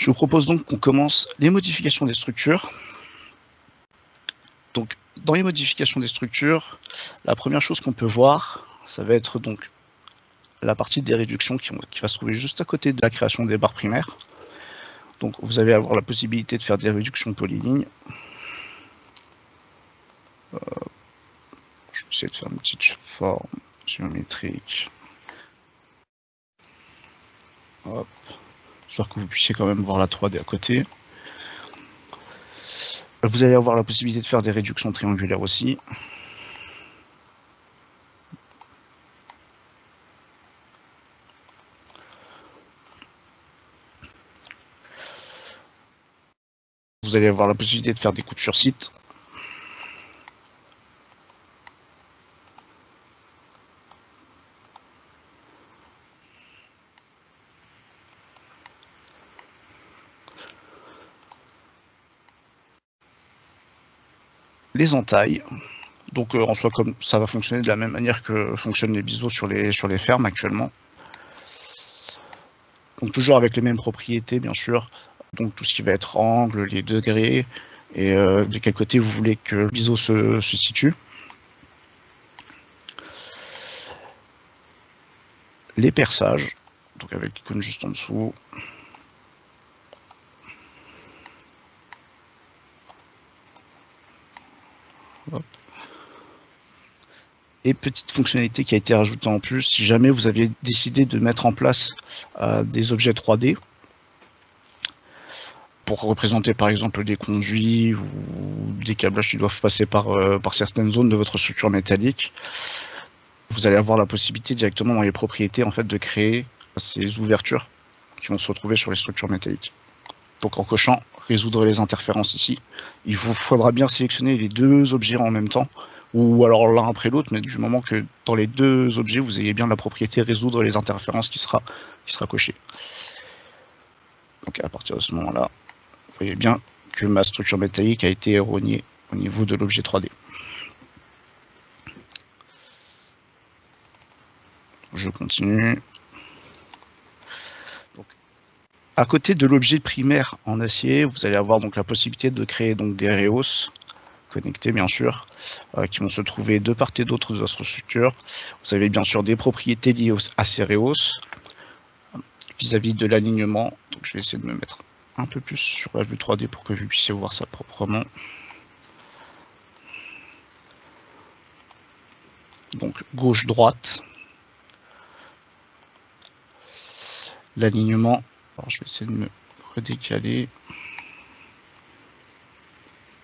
Je vous propose donc qu'on commence les modifications des structures. Donc, dans les modifications des structures, la première chose qu'on peut voir, ça va être donc la partie des réductions qui va se trouver juste à côté de la création des barres primaires. Donc, vous allez avoir la possibilité de faire des réductions polylignes. Je vais essayer de faire une petite forme géométrique. Hop. J'espère que vous puissiez quand même voir la 3D à côté. Vous allez avoir la possibilité de faire des réductions triangulaires aussi. Vous allez avoir la possibilité de faire des coupes sur site. Les entailles. Donc en soi, comme ça va fonctionner de la même manière que fonctionnent les biseaux sur les fermes actuellement. Donc toujours avec les mêmes propriétés, bien sûr. Donc tout ce qui va être angle, les degrés, et de quel côté vous voulez que le biseau se situe. Les perçages, donc avec l'icône juste en dessous. Hop. Et petite fonctionnalité qui a été rajoutée en plus, si jamais vous aviez décidé de mettre en place des objets 3D, pour représenter par exemple des conduits ou des câblages qui doivent passer par certaines zones de votre structure métallique, vous allez avoir la possibilité directement dans les propriétés en fait de créer ces ouvertures qui vont se retrouver sur les structures métalliques. Donc en cochant résoudre les interférences ici, il vous faudra bien sélectionner les deux objets en même temps, ou alors l'un après l'autre, mais du moment que dans les deux objets vous ayez bien la propriété résoudre les interférences qui sera cochée. Donc à partir de ce moment-là, vous voyez bien que ma structure métallique a été erronée au niveau de l'objet 3D. Je continue. Donc, à côté de l'objet primaire en acier, vous allez avoir donc la possibilité de créer donc des rehausses connectés bien sûr, qui vont se trouver de part et d'autre de votre structure. Vous avez bien sûr des propriétés liées à ces rehausses vis-à-vis de l'alignement. Donc je vais essayer de me mettre un peu plus sur la vue 3D pour que vous puissiez voir ça proprement. Donc gauche-droite. L'alignement, alors je vais essayer de me redécaler.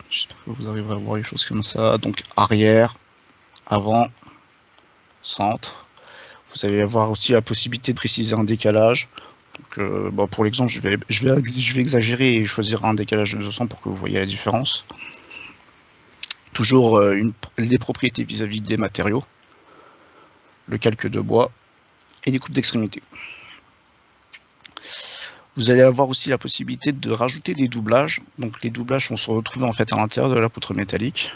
J'espère que vous arriverez à voir les choses comme ça. Donc arrière, avant, centre. Vous allez avoir aussi la possibilité de préciser un décalage. Donc, bon, pour l'exemple, je vais exagérer et choisir un décalage de 200 pour que vous voyez la différence. Toujours les propriétés vis-à-vis des matériaux, le calque de bois et les coupes d'extrémité. Vous allez avoir aussi la possibilité de rajouter des doublages. Donc les doublages vont se retrouver en fait à l'intérieur de la poutre métallique.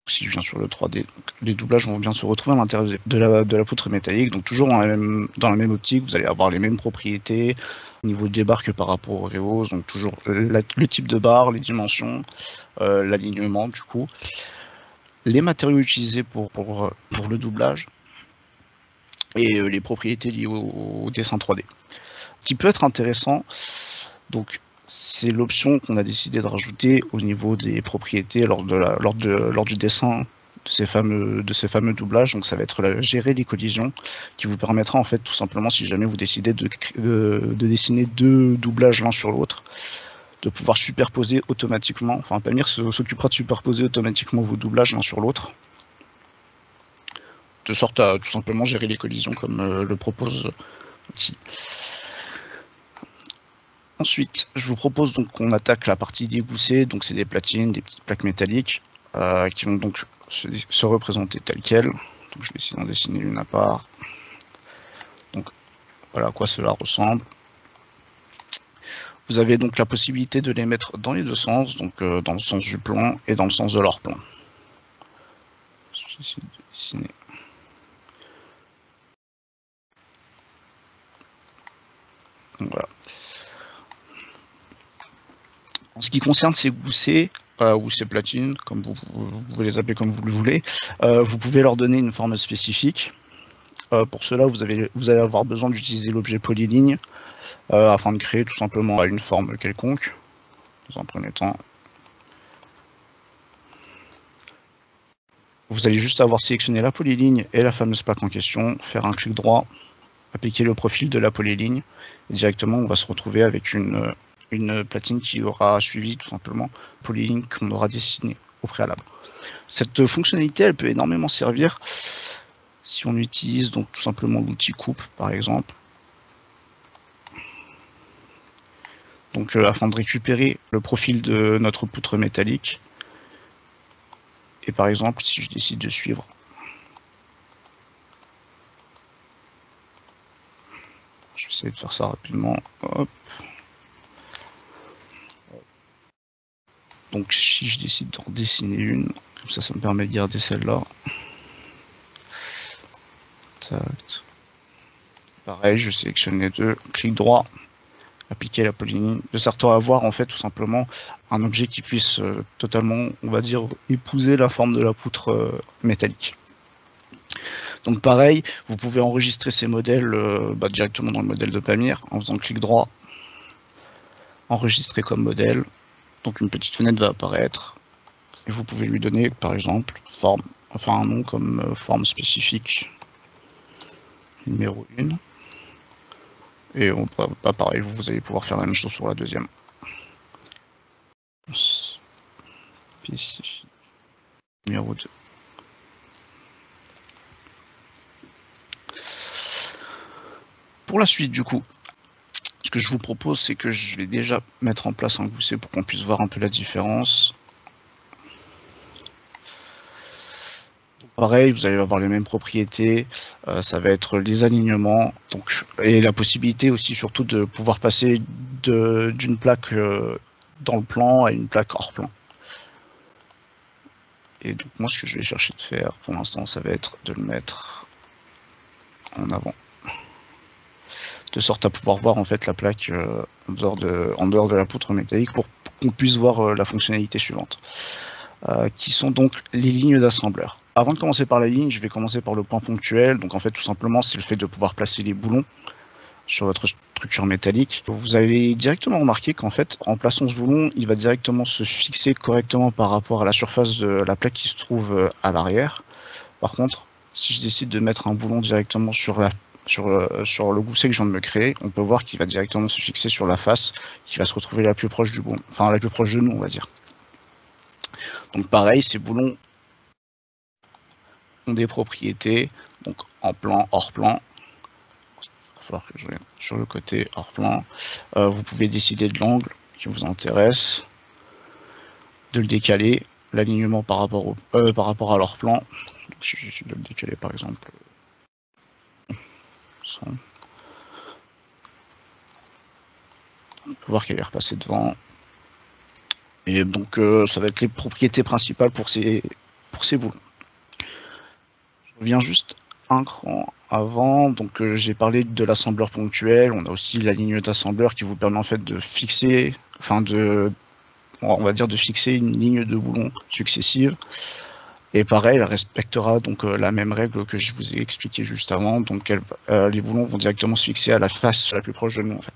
Si je viens sur le 3D, les doublages vont bien se retrouver à l'intérieur de la poutre métallique. Donc toujours dans la même optique, vous allez avoir les mêmes propriétés au niveau des barres que par rapport aux rehausses. Donc toujours le type de barre, les dimensions, l'alignement du coup, les matériaux utilisés pour le doublage et les propriétés liées au dessin 3D. Ce qui peut être intéressant, donc c'est l'option qu'on a décidé de rajouter au niveau des propriétés lors du dessin de ces fameux doublages. Donc ça va être gérer les collisions, qui vous permettra en fait tout simplement, si jamais vous décidez de dessiner deux doublages l'un sur l'autre, de pouvoir superposer automatiquement, enfin Pamir s'occupera de superposer automatiquement vos doublages l'un sur l'autre, de sorte à tout simplement gérer les collisions comme le propose l'outil. Ensuite, je vous propose donc qu'on attaque la partie dégoussée, donc c'est des platines, des petites plaques métalliques qui vont donc se représenter telles quelles. Donc je vais essayer d'en dessiner une à part. Donc voilà à quoi cela ressemble. Vous avez donc la possibilité de les mettre dans les deux sens, donc dans le sens du plan et dans le sens de leur plan. Je vais essayer de dessiner. Donc, voilà. En ce qui concerne ces goussets, ou ces platines, comme vous pouvez les appeler comme vous le voulez, vous pouvez leur donner une forme spécifique. Pour cela, vous allez avoir besoin d'utiliser l'objet polyligne afin de créer tout simplement une forme quelconque. Dans un premier temps, vous allez juste avoir sélectionné la polyligne et la fameuse plaque en question, faire un clic droit, appliquer le profil de la polyligne, et directement on va se retrouver avec une platine qui aura suivi tout simplement polyligne qu'on aura dessinée au préalable. Cette fonctionnalité, elle peut énormément servir si on utilise donc tout simplement l'outil coupe par exemple. Donc afin de récupérer le profil de notre poutre métallique. Et par exemple, si je décide de suivre je vais essayer de faire ça rapidement. Hop. Donc si je décide d'en dessiner une, comme ça me permet de garder celle-là. Pareil, je sélectionne les deux, clic droit, appliquer la polyligne, de sorte à avoir en fait tout simplement un objet qui puisse totalement, on va dire, épouser la forme de la poutre métallique. Donc pareil, vous pouvez enregistrer ces modèles directement dans le modèle de Pamir en faisant clic droit, enregistrer comme modèle. Donc une petite fenêtre va apparaître et vous pouvez lui donner par exemple forme, enfin un nom comme forme spécifique numéro 1. Et on va pareil, vous allez pouvoir faire la même chose pour la deuxième. Spécifique numéro 2. Pour la suite du coup, ce que je vous propose, c'est que je vais déjà mettre en place un gousset pour qu'on puisse voir un peu la différence. Pareil, vous allez avoir les mêmes propriétés, ça va être les alignements, donc, et la possibilité aussi surtout de pouvoir passer d'une plaque dans le plan à une plaque hors plan. Et donc moi ce que je vais chercher de faire pour l'instant, ça va être de le mettre en avant, de sorte à pouvoir voir en fait la plaque en dehors de la poutre métallique pour qu'on puisse voir la fonctionnalité suivante. Qui sont donc les lignes d'assembleur. Avant de commencer par la ligne, je vais commencer par le point ponctuel. Donc en fait, tout simplement, c'est le fait de pouvoir placer les boulons sur votre structure métallique. Vous avez directement remarqué qu'en fait, en plaçant ce boulon, il va directement se fixer correctement par rapport à la surface de la plaque qui se trouve à l'arrière. Par contre, si je décide de mettre un boulon directement sur le gousset que je viens de me créer, on peut voir qu'il va directement se fixer sur la face, qui va se retrouver la plus proche du boulon, enfin la plus proche de nous, on va dire. Donc pareil, ces boulons ont des propriétés, donc en plan, hors plan. Il va falloir que je regarde sur le côté hors plan. Vous pouvez décider de l'angle qui vous intéresse, de le décaler, l'alignement par rapport à leur plan. Donc, si je décide de le décaler par exemple, on peut voir qu'elle est repassée devant. Et donc ça va être les propriétés principales pour ces boulons. Je reviens juste un cran avant, donc j'ai parlé de l'assembleur ponctuel, on a aussi la ligne d'assembleur qui vous permet en fait de fixer, on va dire de fixer une ligne de boulons successive. Et pareil, elle respectera donc la même règle que je vous ai expliqué juste avant, donc les boulons vont directement se fixer à la face la plus proche de nous en fait.